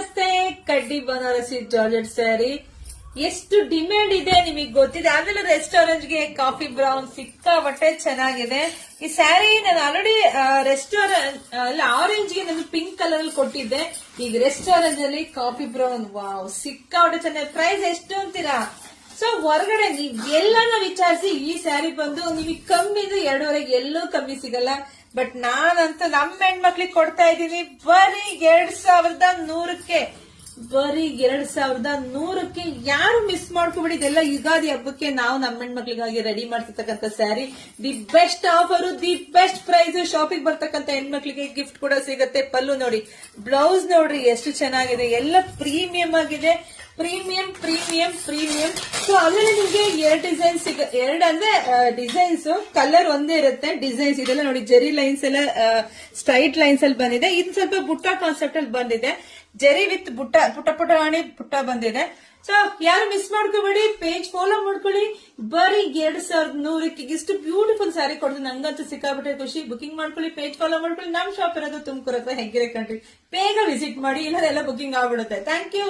ನಮಸ್ತೆ. ಕಡ್ಡಿ ಬನಾರಸಿ ಜಾರ್ಜೆಟ್ ಸ್ಯಾರಿ ಎಷ್ಟು ಡಿಮ್ಯಾಂಡ್ ಇದೆ ನಿಮಗೆ ಗೊತ್ತಿದೆ. ಆಮೇಲೆ ರೆಸ್ಟೋರೆಂಟ್ ಗೆ ಕಾಫಿ ಬ್ರೌನ್ ಸಿಕ್ಕಾಪಟ್ಟೆ ಚೆನ್ನಾಗಿದೆ. ಈ ಸ್ಯಾರಿ ನಾನು ಆಲ್ರೆಡಿ ರೆಸ್ಟೋರೆಂಟ್ ಆರೆಂಜ್ ಗೆ ನಾನು ಪಿಂಕ್ ಕಲರ್ ಅಲ್ಲಿ ಕೊಟ್ಟಿದ್ದೆ. ಈಗ ರೆಸ್ಟೋರೆಂಟ್ ಅಲ್ಲಿ ಕಾಫಿ ಬ್ರೌನ್ ವಾವ್ ಸಿಕ್ಕಾಪಟ್ಟೆ ಚೆನ್ನಾಗಿ. ಪ್ರೈಸ್ ಎಷ್ಟು ಅಂತೀರಾ? ಸೊ ಹೊರಗಡೆ ನೀವ್ ಎಲ್ಲಾನ ವಿಚಾರಿಸಿ ಈ ಸ್ಯಾರಿ ಬಂದು ನಿಮಗೆ ಕಮ್ಮಿ ಅಂದ್ರೆ 2.5 ಎಲ್ಲೂ ಕಮ್ಮಿ ಸಿಗಲ್ಲ. ಬಟ್ ನಾನಂತೂ ನಮ್ಮ ಹೆಣ್ಮಕ್ಳಿಗೆ ಕೊಡ್ತಾ ಇದ್ದೀನಿ ಬರೀ 2100ಕ್ಕೆ. ಬರೀ 2100ಕ್ಕೆ. ಯಾರು ಮಿಸ್ ಮಾಡ್ಕೊಬಿಡಿ. ಇದೆಲ್ಲ ಯುಗಾದಿ ಹಬ್ಬಕ್ಕೆ ನಾವು ನಮ್ಮ ಹೆಣ್ಮಕ್ಳಿಗಾಗಿ ರೆಡಿ ಮಾಡ್ತಿರ್ತಕ್ಕಂಥ sari. The best offer, the best price. Shopping ಬರ್ತಕ್ಕಂಥ ಹೆಣ್ಮಕ್ಳಿಗೆ ಗಿಫ್ಟ್ ಕೂಡ ಸಿಗುತ್ತೆ. ಪಲ್ಲು ನೋಡಿ, ಬ್ಲೌಸ್ ನೋಡ್ರಿ ಎಷ್ಟು ಚೆನ್ನಾಗಿದೆ. ಎಲ್ಲ ಪ್ರೀಮಿಯಂ ಆಗಿದೆ. Premium premium premium. ಸೊ ಆಮೇಲೆ ನಿಮ್ಗೆ 2 ಡಿಸೈನ್ಸ್ ಅಂದ್ರೆ ಡಿಸೈನ್ಸ್ ಕಲರ್ ಒಂದೇ ಇರುತ್ತೆ. ಡಿಸೈನ್ಸ್ ಇದೆಲ್ಲ ನೋಡಿ, ಜೆರಿ ಲೈನ್ಸ್ ಎಲ್ಲ ಸ್ಟ್ರೈಟ್ ಲೈನ್ಸ್ ಅಲ್ಲಿ ಬಂದಿದೆ. ಇದು ಸ್ವಲ್ಪ ಬುಟ್ಟ ಕಾನ್ಸೆಪ್ಟ್ ಅಲ್ಲಿ ಬಂದಿದೆ. ಜೆರಿ ವಿತ್ ಬುಟ್ಟ ಪುಟಾಣಿ ಬುಟ್ಟ ಬಂದಿದೆ. ಸೊ ಯಾರು ಮಿಸ್ ಮಾಡ್ಕೋಬೇಡಿ, ಪೇಜ್ ಫಾಲೋ ಮಾಡ್ಕೊಳ್ಳಿ. ಬರೀ 2100ಕ್ಕೆ ಇಷ್ಟು ಬ್ಯೂಟಿಫುಲ್ ಸ್ಯಾರಿ ಕೊಡ್ತೀನಿ. ನಂಗಂತೂ ಸಿಕ್ಕಾಬಿಟ್ಟೆ ಖುಷಿ. ಬುಕಿಂಗ್ ಮಾಡ್ಕೊಳ್ಳಿ, ಪೇಜ್ ಫಾಲೋ ಮಾಡ್ಕೊಳ್ಳಿ. ನಮ್ ಶಾಪ್ ಇರೋದು ತುಮಕೂರು ಹತ್ರ ಹೆಗ್ಗೆರೆ ಕಂಟ್ರಿ. ಬೇಗ ವಿಸಿಟ್ ಮಾಡಿ, ಇಲ್ಲದೆಲ್ಲ ಬುಕಿಂಗ್ ಆಗ್ಬಿಡುತ್ತೆ. Thank you.